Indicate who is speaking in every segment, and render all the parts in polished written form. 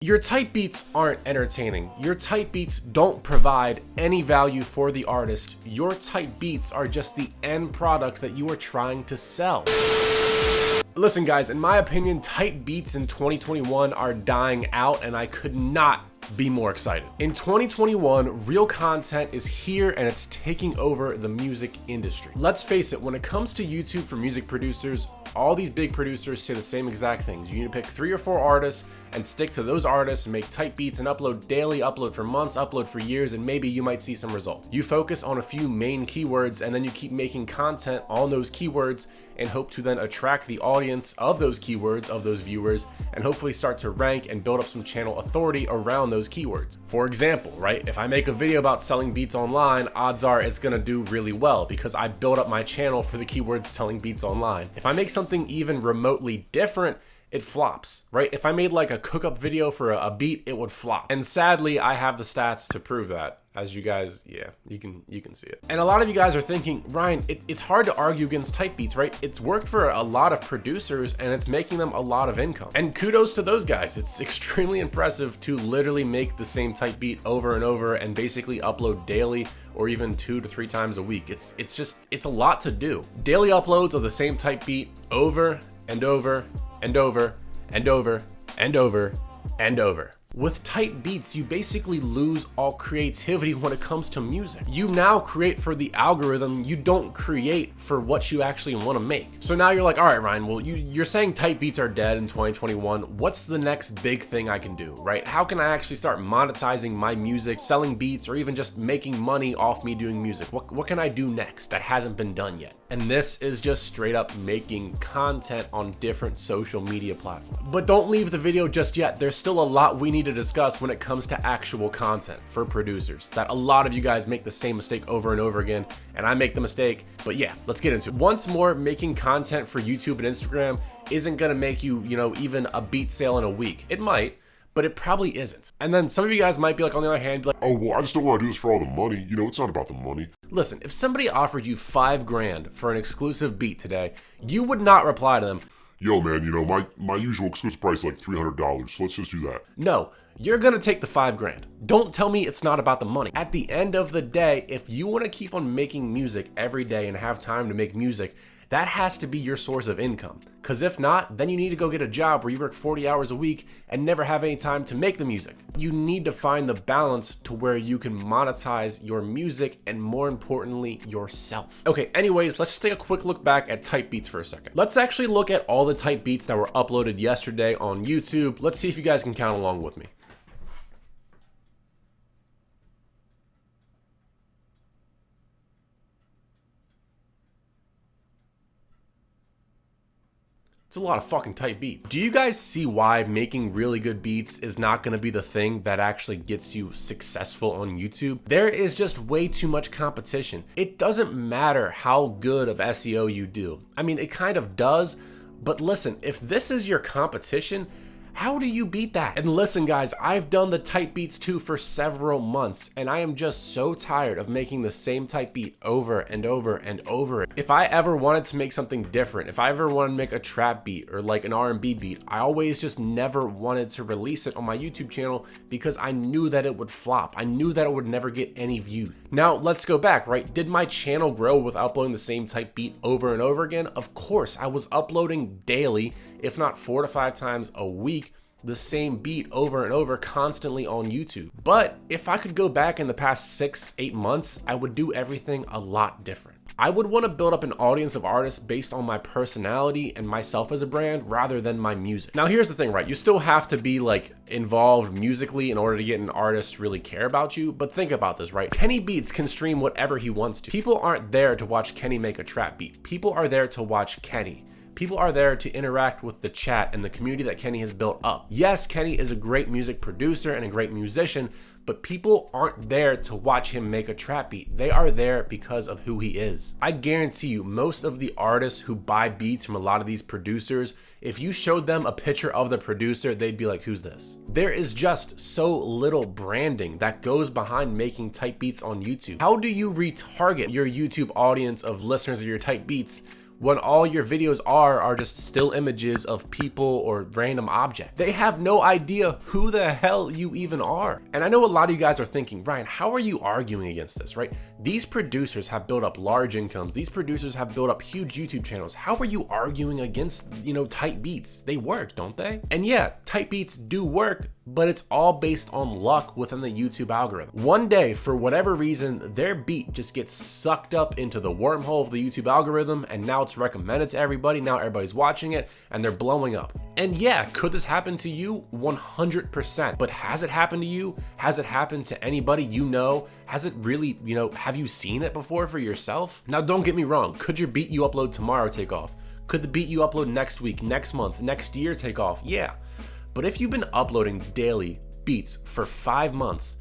Speaker 1: Your type beats aren't entertaining. Your type beats don't provide any value for the artist. Your type beats are just the end product that you are trying to sell. Listen guys, in my opinion, type beats in 2021 are dying out, and I could not be more excited. In 2021, real content is here and it's taking over the music industry. Let's face it, when it comes to YouTube for music producers, all these big producers say the same exact things. You need to pick 3 or 4 artists and stick to those artists, make type beats and upload daily, upload for months, upload for years, and maybe you might see some results. You focus on a few main keywords and then you keep making content on those keywords and hope to then attract the audience of those keywords, of those viewers, and hopefully start to rank and build up some channel authority around those keywords. For example, right, if I make a video about selling beats online, odds are it's gonna do really well because I built up my channel for the keywords selling beats online. If I make something even remotely different, it flops, right? If I made like a cook-up video for a beat, it would flop. And sadly, I have the stats to prove that. As you guys, yeah, you can see it. And a lot of you guys are thinking, Ryan, it's hard to argue against type beats, right? It's worked for a lot of producers and it's making them a lot of income. And kudos to those guys. It's extremely impressive to literally make the same type beat over and over and basically upload daily or even 2 to 3 times a week. It's a lot to do. Daily uploads of the same type beat over and over and over and over and over and over. With type beats, you basically lose all creativity when it comes to music. You now create for the algorithm, you don't create for what you actually want to make. So now you're like, all right, Ryan, well, you're saying type beats are dead in 2021. What's the next big thing I can do, right? How can I actually start monetizing my music, selling beats, or even just making money off me doing music? What can I do next that hasn't been done yet? And this is just straight up making content on different social media platforms. But don't leave the video just yet. There's still a lot we need to discuss when it comes to actual content for producers that a lot of you guys make the same mistake over and over again, and I make the mistake. But yeah, let's get into it. Once more, making content for YouTube and Instagram isn't gonna make you, even a beat sale in a week. It might, but it probably isn't. And then some of you guys might be like, on the other hand, like,
Speaker 2: oh, well, I just don't want to do this for all the money. It's not about the money.
Speaker 1: Listen, if somebody offered you $5 grand for an exclusive beat today, you would not reply to them,
Speaker 2: yo man, my usual exclusive price is like $300, so let's just do that.
Speaker 1: No, you're gonna take the $5 grand. Don't tell me it's not about the money. At the end of the day, if you wanna keep on making music every day and have time to make music, that has to be your source of income. Because if not, then you need to go get a job where you work 40 hours a week and never have any time to make the music. You need to find the balance to where you can monetize your music and, more importantly, yourself. Okay, anyways, let's just take a quick look back at type beats for a second. Let's actually look at all the type beats that were uploaded yesterday on YouTube. Let's see if you guys can count along with me. It's a lot of fucking type beats. Do you guys see why making really good beats is not gonna be the thing that actually gets you successful on YouTube? There is just way too much competition. It doesn't matter how good of SEO you do. I mean, it kind of does, but listen, if this is your competition, how do you beat that? And listen guys, I've done the type beats too for several months, and I am just so tired of making the same type beat over and over and over. If I ever wanted to make something different, if I ever wanted to make a trap beat or like an R&B beat, I always just never wanted to release it on my YouTube channel because I knew that it would flop. I knew that it would never get any views. Now let's go back, right? Did my channel grow with uploading the same type beat over and over again? Of course, I was uploading daily, if not 4 to 5 times a week, the same beat over and over constantly on YouTube. But if I could go back in the past 6-8 months, I would do everything a lot different. I would want to build up an audience of artists based on my personality and myself as a brand rather than my music. Now here's the thing, right? You still have to be like involved musically in order to get an artist to really care about you. But think about this, right? Kenny Beats can stream whatever he wants to. People aren't there to watch Kenny make a trap beat. People are there to watch Kenny. People are there to interact with the chat and the community that Kenny has built up. Yes, Kenny is a great music producer and a great musician, but people aren't there to watch him make a trap beat. They are there because of who he is. I guarantee you, most of the artists who buy beats from a lot of these producers, if you showed them a picture of the producer, they'd be like, who's this? There is just so little branding that goes behind making type beats on YouTube. How do you retarget your YouTube audience of listeners of your type beats when all your videos are just still images of people or random objects. They have no idea who the hell you even are. And I know a lot of you guys are thinking, Ryan, how are you arguing against this, right? These producers have built up large incomes. These producers have built up huge YouTube channels. How are you arguing against, tight beats? They work, don't they? And yeah, tight beats do work, but it's all based on luck within the YouTube algorithm. One day, for whatever reason, their beat just gets sucked up into the wormhole of the YouTube algorithm, and now it's recommended to everybody. Now everybody's watching it, and they're blowing up. And yeah, could this happen to you? 100%. But has it happened to you? Has it happened to anybody you know? Has it really, have you seen it before for yourself? Now, don't get me wrong. Could your beat you upload tomorrow take off? Could the beat you upload next week, next month, next year take off? Yeah. But if you've been uploading daily beats for 5 months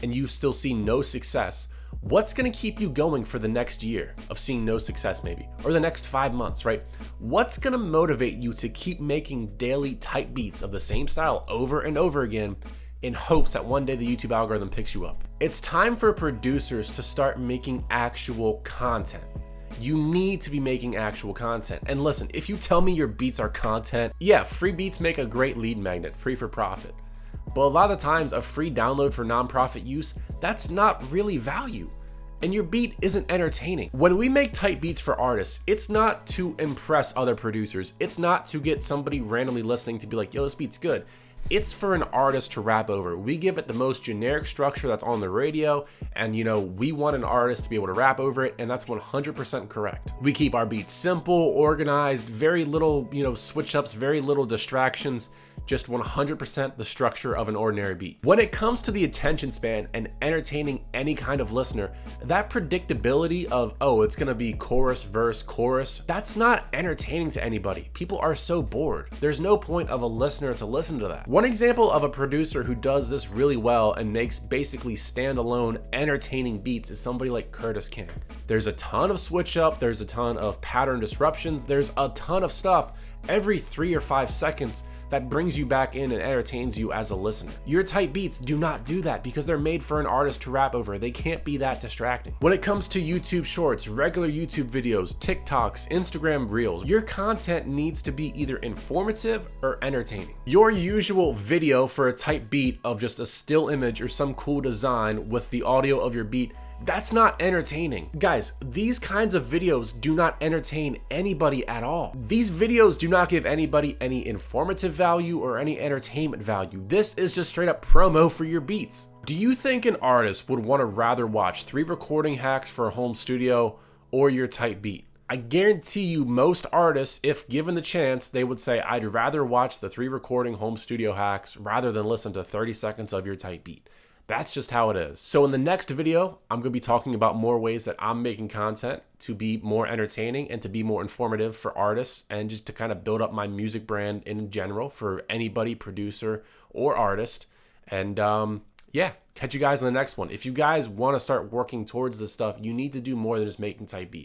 Speaker 1: and you still see no success, what's gonna keep you going for the next year of seeing no success maybe? Or the next 5 months, right? What's gonna motivate you to keep making daily tight beats of the same style over and over again in hopes that one day the YouTube algorithm picks you up? It's time for producers to start making actual content. You need to be making actual content. And listen, if you tell me your beats are content, yeah, free beats make a great lead magnet, free for profit. But a lot of times a free download for nonprofit use, that's not really value. And your beat isn't entertaining. When we make tight beats for artists, it's not to impress other producers. It's not to get somebody randomly listening to be like, yo, this beat's good. It's for an artist to rap over. We give it the most generic structure that's on the radio, and we want an artist to be able to rap over it, and that's 100% correct. We keep our beats simple, organized, very little, switch ups, very little distractions, just 100% the structure of an ordinary beat. When it comes to the attention span and entertaining any kind of listener, that predictability of, oh, it's gonna be chorus, verse, chorus, that's not entertaining to anybody. People are so bored. There's no point of a listener to listen to that. One example of a producer who does this really well and makes basically standalone entertaining beats is somebody like Curtis King. There's a ton of switch up, there's a ton of pattern disruptions, there's a ton of stuff every 3 or 5 seconds that brings you back in and entertains you as a listener. Your tight beats do not do that because they're made for an artist to rap over. They can't be that distracting. When it comes to YouTube shorts, regular YouTube videos, TikToks, Instagram Reels, your content needs to be either informative or entertaining. Your usual video for a tight beat of just a still image or some cool design with the audio of your beat, that's not entertaining. Guys, these kinds of videos do not entertain anybody at all. These videos do not give anybody any informative value or any entertainment value. This is just straight up promo for your beats. Do you think an artist would want to rather watch 3 recording hacks for a home studio or your tight beat? I guarantee you most artists, if given the chance, they would say, I'd rather watch the 3 recording home studio hacks rather than listen to 30 seconds of your tight beat. That's just how it is. So in the next video, I'm gonna be talking about more ways that I'm making content to be more entertaining and to be more informative for artists and just to kind of build up my music brand in general for anybody, producer or artist. And yeah, catch you guys in the next one. If you guys wanna start working towards this stuff, you need to do more than just making tight beats.